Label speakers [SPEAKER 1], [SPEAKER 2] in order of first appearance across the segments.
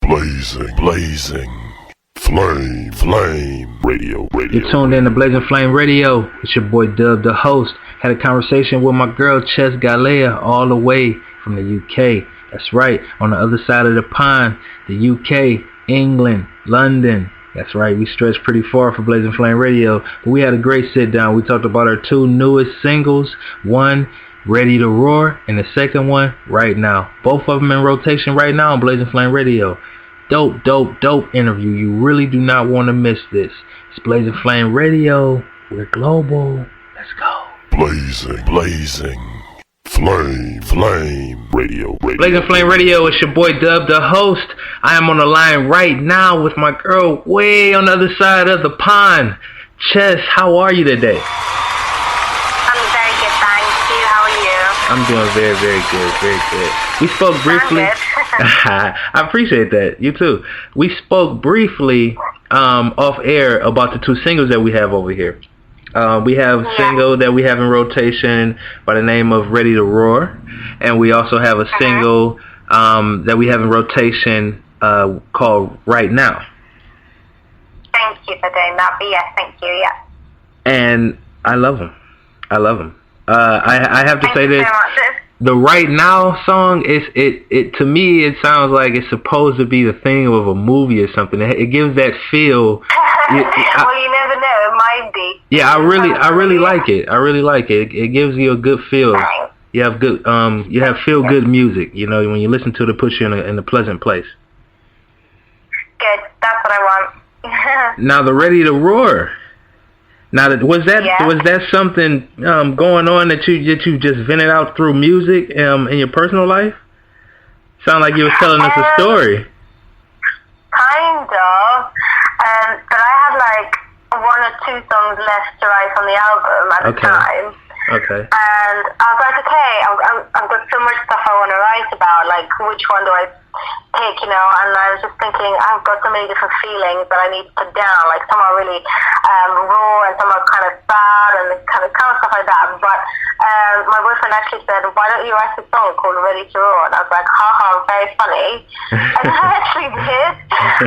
[SPEAKER 1] Flame Radio.
[SPEAKER 2] You're tuned in to Blazing Flame Radio. It's your boy Dub the host. Had a conversation with my girl Chess Galea all the way from the UK. That's right, on the other side of the pond, the UK, England, London. That's right, we stretched pretty far for Blazing Flame Radio. But we had a great sit down. We talked about our two newest singles. One, Ready to Roar, and the second one, Right Now. Both of them in rotation right now on Blazing Flame Radio. Dope interview. You really do not want to miss this. It's Blazing Flame Radio. We're global. Let's go.
[SPEAKER 1] Blazing Flame Radio.
[SPEAKER 2] Blazing Flame Radio, it's your boy Dub the host. I am on the line right now with my girl way on the other side of the pond. Chess, how are you today?
[SPEAKER 3] I'm very good, thank you. How are you?
[SPEAKER 2] I'm doing very, very good. We spoke briefly. I appreciate that. You too. We spoke briefly off air about the two singles that we have over here. We have a single that we have in rotation by the name of Ready to Roar, and we also have a single that we have in rotation called Right Now.
[SPEAKER 3] Thank you for doing that. But yes, thank you. Yeah.
[SPEAKER 2] And I love them. I have to say this.
[SPEAKER 3] So much.
[SPEAKER 2] The Right Now song it to me it sounds like it's supposed to be the thing of a movie or something. It gives that feel.
[SPEAKER 3] Well, you never know. It might be.
[SPEAKER 2] Yeah, I really like it. It gives you a good feel.
[SPEAKER 3] Thanks.
[SPEAKER 2] You have good you have feel good music. You know, when you listen to it, it puts you in a pleasant place.
[SPEAKER 3] Good. That's what I want.
[SPEAKER 2] Now the Ready to Roar. Now, was that something going on that you just vented out through music in your personal life? Sound like you was telling us a story.
[SPEAKER 3] Kind of. But I had like one or two songs left to write on the album at the time.
[SPEAKER 2] Okay.
[SPEAKER 3] And I was like, okay, I've got so much stuff I want to write about. Like, which one do I pick, you know? And I was just thinking, I've got so many different feelings that I need to put down. Like, some are really raw and some are kind of sad and kind of stuff like that. But my boyfriend actually said, why don't you write a song called Ready to Roar? And I was like, haha, very funny. And I actually did.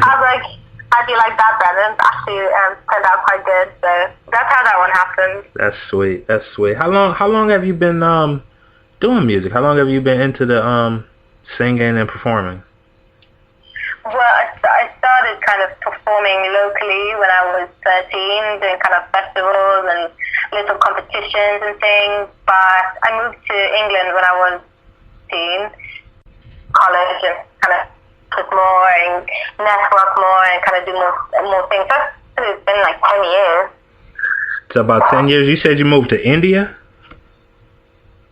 [SPEAKER 3] I was like, how do you like that then? And it actually turned out quite good. So that's how that one happened.
[SPEAKER 2] That's sweet. How long have you been doing music? How long have you been into the singing and performing?
[SPEAKER 3] Well, I started kind of performing locally when I was 13, doing kind of festivals and little competitions and things. But I moved to England when I was 18, college, and kind of put more and network more and kind of do more things. So it's been like 10 years.
[SPEAKER 2] It's about 10 years. You said you moved to India?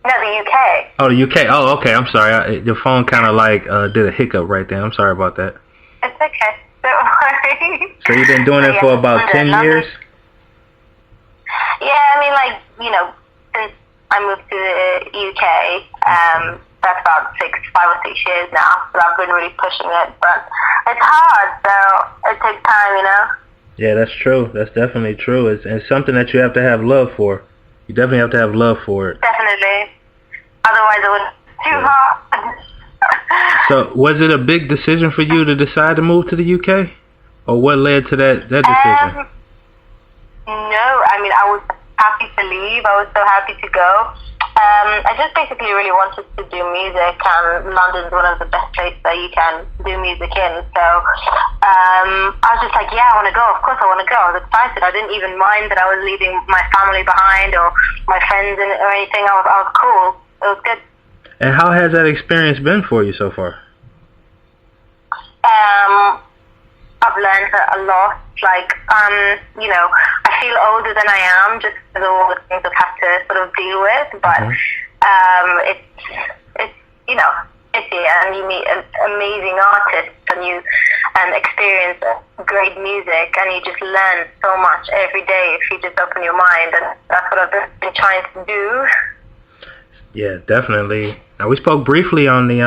[SPEAKER 3] No, the UK.
[SPEAKER 2] Oh, the UK. Oh, okay. I'm sorry. Your phone kind of like did a hiccup right there. I'm sorry about that.
[SPEAKER 3] It's okay. Don't worry.
[SPEAKER 2] So you've been doing it for about 10 years?
[SPEAKER 3] Yeah, I mean, like, you know, since I moved to the UK, that's about 5 or 6 years now. So I've been really pushing it, but it's hard, so it takes time, you know?
[SPEAKER 2] Yeah, that's true. That's definitely true. It's something that you have to have love for. You definitely have to have love for it.
[SPEAKER 3] Definitely. Otherwise it would be too hard.
[SPEAKER 2] So, was it a big decision for you to decide to move to the UK? Or what led to that decision?
[SPEAKER 3] No, I mean, I was happy to leave. I was so happy to go. I just basically really wanted to do music, and London's one of the best places that you can do music in. So I was just like, yeah, I want to go. Of course I want to go. I was excited. I didn't even mind that I was leaving my family behind or my friends or anything. I was cool. It was good.
[SPEAKER 2] And how has that experience been for you so far?
[SPEAKER 3] I've learned a lot. Like, you know, I feel older than I am just because of all the things I've had to sort of deal with. But it's you know, it's and you meet amazing artists and you experience great music and you just learn so much every day if you just open your mind, and that's what I've been trying to do.
[SPEAKER 2] Yeah, definitely. Now we spoke briefly on the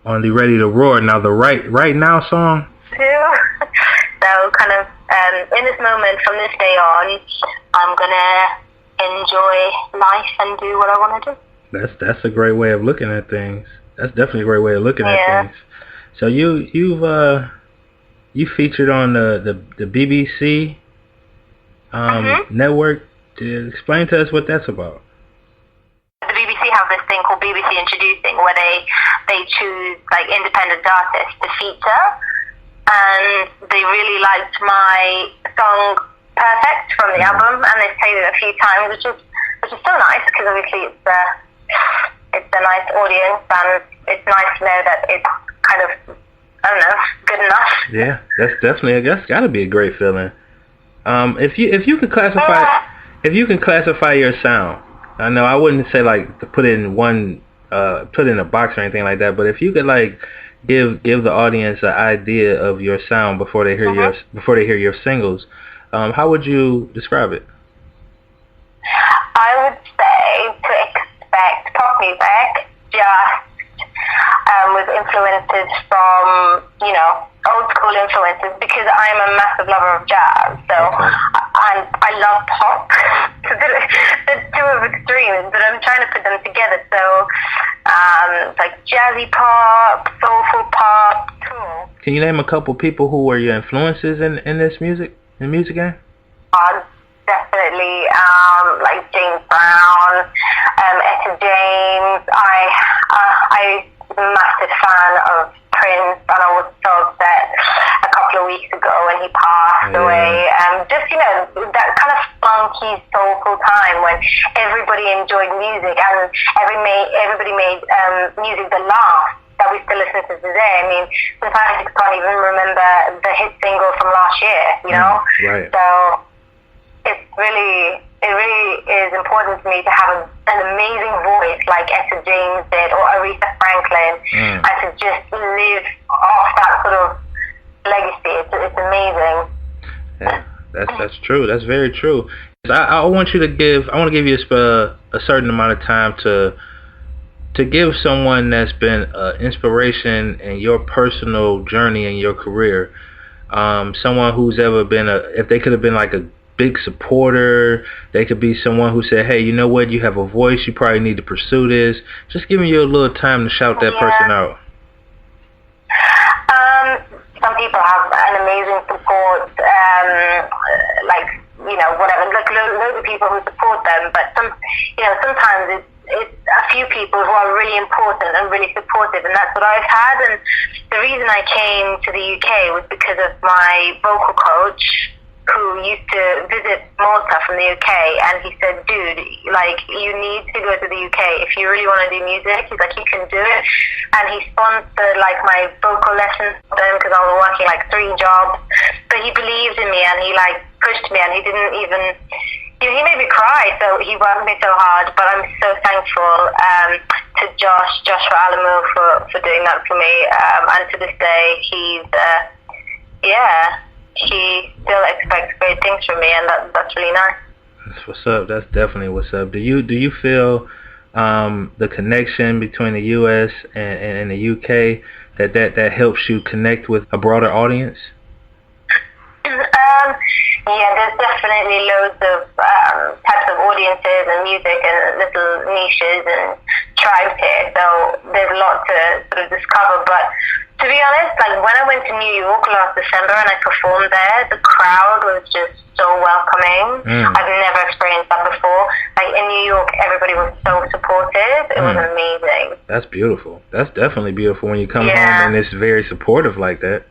[SPEAKER 2] Ready to Roar. Now the Right Now song.
[SPEAKER 3] So kind of in this moment, from this day on, I'm gonna enjoy life and do what I want to do.
[SPEAKER 2] That's a great way of looking at things. That's definitely a great way of looking at things. So you featured on the BBC network. Explain to us what that's about.
[SPEAKER 3] The BBC have this thing called BBC Introducing, where they choose like independent artists to feature, and they really liked my song "Perfect" from the album, and they've played it a few times, which is so nice because obviously it's a nice audience, and it's nice to know that it's kind of, I don't know, good enough. Yeah,
[SPEAKER 2] that's got to be a great feeling. If you could classify your sound, I know I wouldn't say like to put it in put it in a box or anything like that, but if you could like give the audience an idea of your sound before they hear your singles, how would you describe it?
[SPEAKER 3] I would say to expect pop music, just with influences from, old school influences, because I'm a massive lover of jazz, so I love pop. The two of extremes, but I'm trying to put them together, so like jazzy pop, soulful pop, cool.
[SPEAKER 2] Can you name a couple people who were your influences in this music game?
[SPEAKER 3] Definitely, like James Brown, Etta James. I'm a massive fan of Prince, and I was so upset a couple of weeks ago when he passed away. Just, that kind of funky, soulful time when everybody enjoyed music and everybody made music that lasts, that we still listen to today. I mean, sometimes I can't even remember the hit single from last year,
[SPEAKER 2] Right.
[SPEAKER 3] So it really is important to me to have an amazing voice like Etta James did, or Aretha Franklin, and to just live off that sort of legacy. It's amazing.
[SPEAKER 2] Yeah, that's true. That's very true. I want to give you a certain amount of time to give someone that's been inspiration in your personal journey in your career, someone who's ever been if they could have been like a big supporter, they could be someone who said, hey, you know what, you have a voice, you probably need to pursue this. Just giving you a little time to shout that person out.
[SPEAKER 3] Some people have an amazing support, whatever, like loads of people who support them, but sometimes it's a few people who are really important and really supportive, and that's what I've had. And the reason I came to the UK was because of my vocal coach, who used to visit Malta from the UK, and he said, dude, like, you need to go to the UK if you really want to do music. He's like, you can do it. And he sponsored like my vocal lessons for them, because I was working like 3 jobs, but he believed in me and he like pushed me, and he didn't even, he made me cry, so he worked me so hard. But I'm so thankful to Joshua Alamu for doing that for me, and to this day he still expects great things from me, and that's really nice.
[SPEAKER 2] That's what's up. That's definitely what's up. Do you feel the connection between the U.S. and the U.K. that helps you connect with a broader audience?
[SPEAKER 3] Yeah, there's definitely loads of types of audiences and music and little niches and tribes here, so there's a lot to sort of discover. But to be honest, like when I went to New York last December and I performed there, the crowd was just so welcoming. I've never experienced that before. Like in New York, everybody was so supportive. It was amazing.
[SPEAKER 2] That's beautiful. That's definitely beautiful when you come home and it's very supportive like that.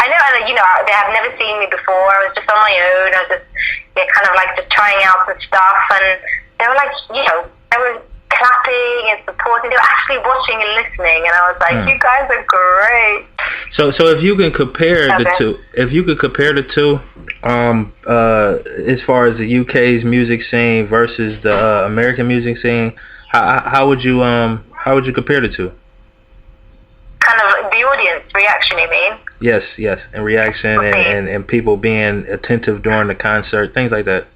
[SPEAKER 3] I know, and they have never seen me before. I was just on my own. I was just kind of like just trying out some stuff, and they were like, they were clapping and supporting. They were actually watching and listening, and I was like, you guys are great.
[SPEAKER 2] So if you can compare the two, as far as the UK's music scene versus the American music scene, how would you compare the two?
[SPEAKER 3] Kind of the audience reaction, you mean?
[SPEAKER 2] Yes, and reaction and people being attentive during the concert, things like that.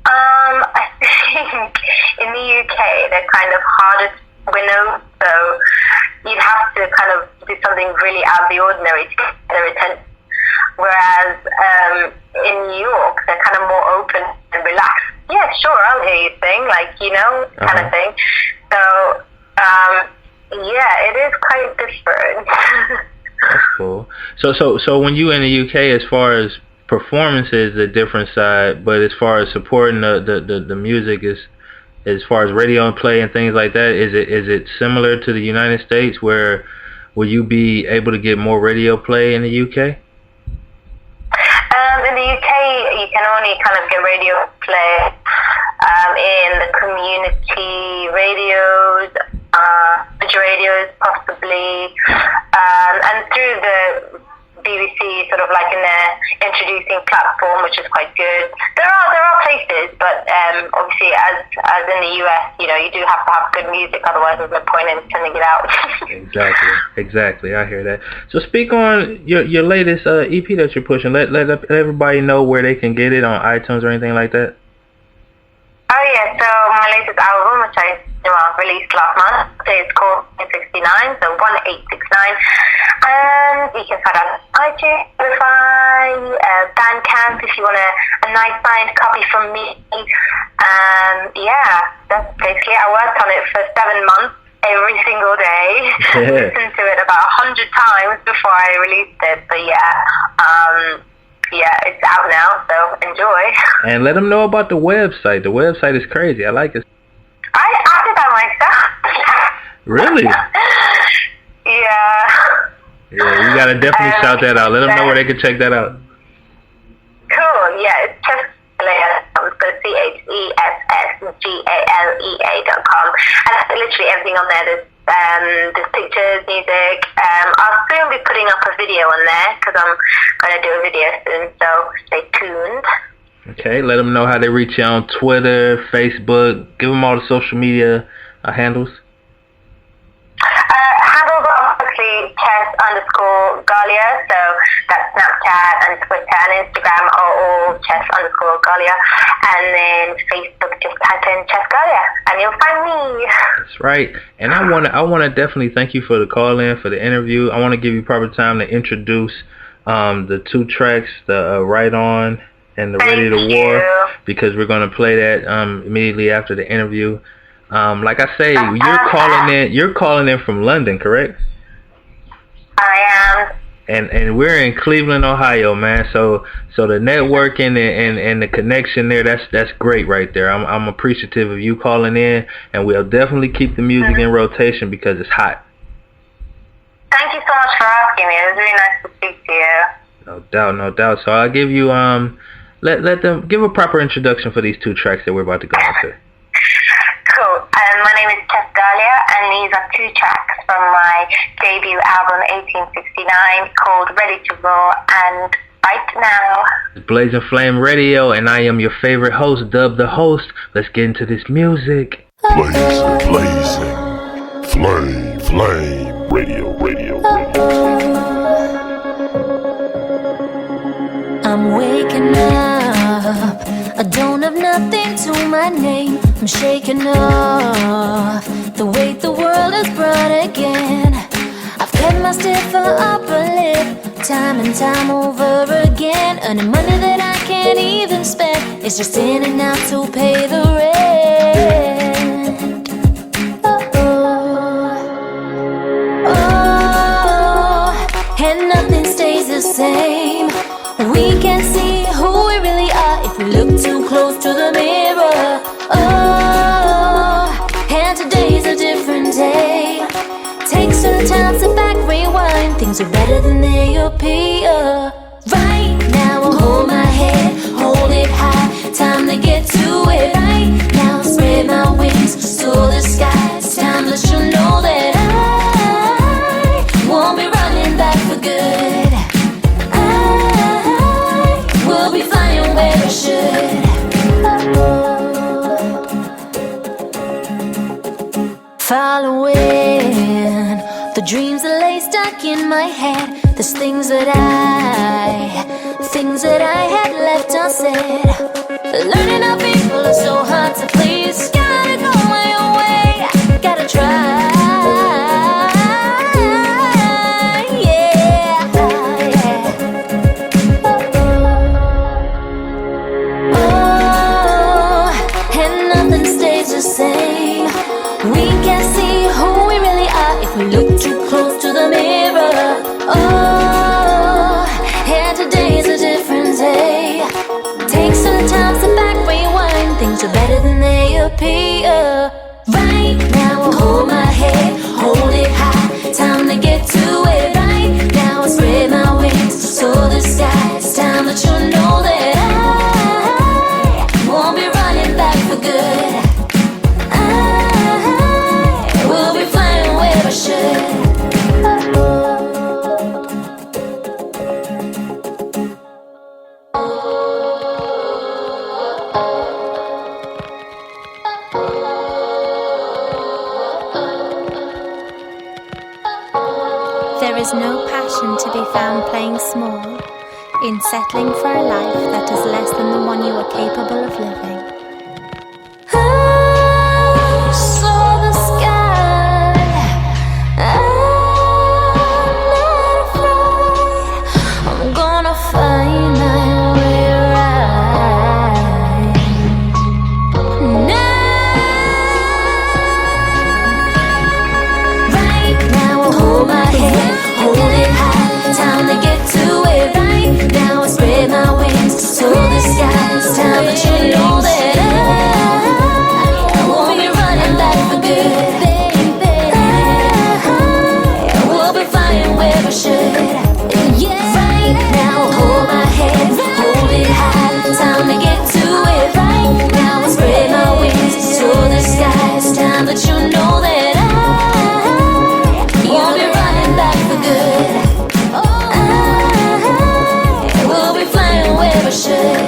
[SPEAKER 3] I think in the UK they're kind of harder to winnow, so you'd have to kind of do something really out of the ordinary to get their attention. Whereas in New York they're kind of more open and relaxed. Yeah, sure, I'll hear you sing, kind of thing. So Yeah, it is quite different.
[SPEAKER 2] That's cool. So when you in the UK, as far as performances, a different side, but as far as supporting the music, is as far as radio and play and things like that, is it similar to the United States, where will you be able to get more radio play in the UK?
[SPEAKER 3] In the UK, you can only kind of get radio play in the community radios, radios possibly, and through the BBC, sort of like in their introducing platform, which is quite good. There are places, but obviously, as in the US, you know, you do have to have good music, otherwise there's no point in sending it out.
[SPEAKER 2] Exactly. I hear that. So speak on your latest EP that you're pushing. Let everybody know where they can get it on iTunes or anything like that.
[SPEAKER 3] Oh yeah, so my latest album, which I released last month, it's called 169, so 1869, and you can find it on iTunes, Spotify, Bandcamp if you want a nice signed copy from me. Yeah, that's basically it. I worked on it for 7 months every single day.
[SPEAKER 2] Yeah.
[SPEAKER 3] Listened to it about 100 times before I released it, but yeah, it's out now, so enjoy.
[SPEAKER 2] And let them know about the website. The website is crazy. I like it.
[SPEAKER 3] I did that myself.
[SPEAKER 2] Really?
[SPEAKER 3] Yeah.
[SPEAKER 2] Yeah, you gotta definitely shout that out. Let them know where they can check that out.
[SPEAKER 3] Cool. Yeah, it's Chess Galea. So ChessGalea.com, and literally everything on there. There's pictures, music. I'll soon be putting up a video on there because I'm going to do a video soon, so stay tuned. Okay,
[SPEAKER 2] let them know how they reach you on Twitter, Facebook. Give them all the social media handles.
[SPEAKER 3] Handles are obviously Chess_Galea, so that's Snapchat and Twitter and Instagram are all Chess_Galea, and then Facebook, just type in Chess Galea and you'll find me.
[SPEAKER 2] That's right. And I wanna definitely thank you for the call in, for the interview. I want to give you proper time to introduce the 2 tracks, the Right On and the Ready to War, because we're gonna play that immediately after the interview. Like I say, you're calling in from London, correct?
[SPEAKER 3] I am.
[SPEAKER 2] And we're in Cleveland, Ohio, man. So the networking and the connection there, that's great right there. I'm appreciative of you calling in, and we'll definitely keep the music in rotation because it's hot.
[SPEAKER 3] Thank you so much for asking me. It was really nice to speak to you.
[SPEAKER 2] No doubt. So I'll give you let them give a proper introduction for these 2 tracks that we're about to go into.
[SPEAKER 3] Cool. My name is Chess Galea, and these are 2 tracks from my debut album 1869 called Ready to Roar and Right Now.
[SPEAKER 2] It's Blazing Flame Radio, and I am your favorite host, DubTheHost. Let's get into this music.
[SPEAKER 1] Blazing, flame, radio.
[SPEAKER 4] I'm waking up, I don't have nothing to my name. I'm shaking off the weight the world has brought again. I've kept my stiffer upper lip time and time over again, earning money that I can't even spend. It's just in and out to pay the rent. Oh, and nothing stays the same. We can't see who we really are if we look too close to the mirror. Oh, and today's a different day. Take some time to back rewind. Things are better than they appear. Right now I'll hold my head, hold it high. Time to get to it. Right now spread my wings to the sky. It's time to let you know that I won't be running back for good. We'll be flying where we should. Following the dreams that lay stuck in my head. There's things that I had left unsaid. Learning how people are so hard to please. Gotta go my own way, gotta try. The same. We can see who we really are if There's no passion to be found playing small, in settling for a life that is less than the one you are capable of living. I saw the sky. I'm not afraid. I'm gonna find my way right. Right now I hold my head, hold it high. Time to get to it. Right now I spread my wings to the sky. It's time that you know that I won't be running back for good, baby. I will be flying where I should. Right now I hold my head, hold it high. Time to get to it. Right now I spread my wings to the sky. It's time that you know that I won't be running back for good. I will be flying where I should.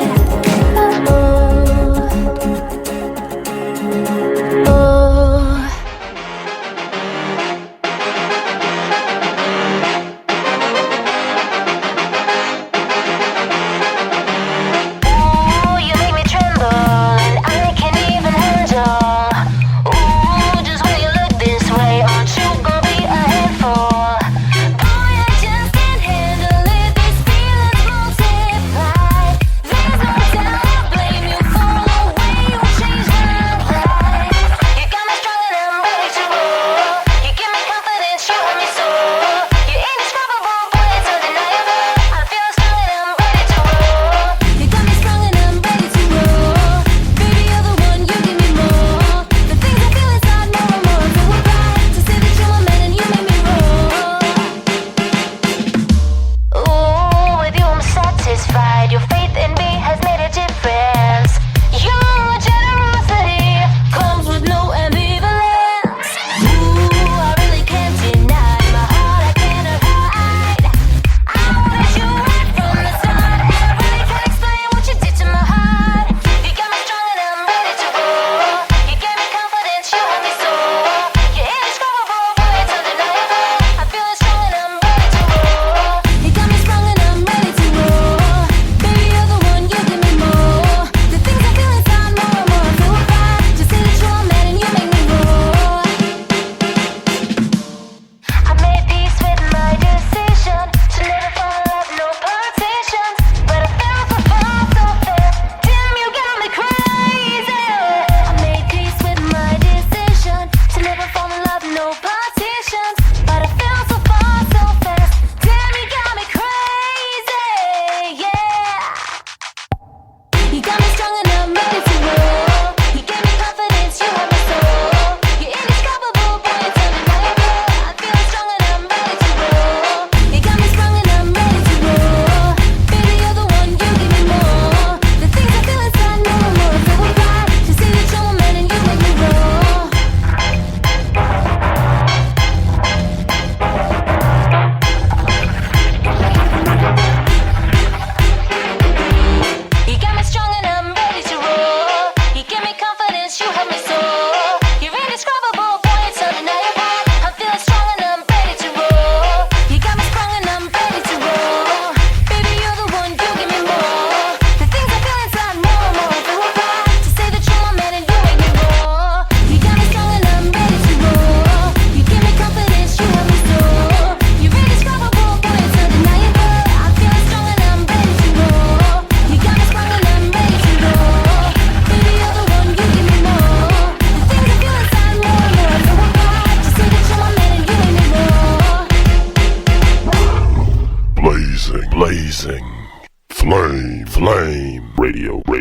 [SPEAKER 1] Blazing flame radio.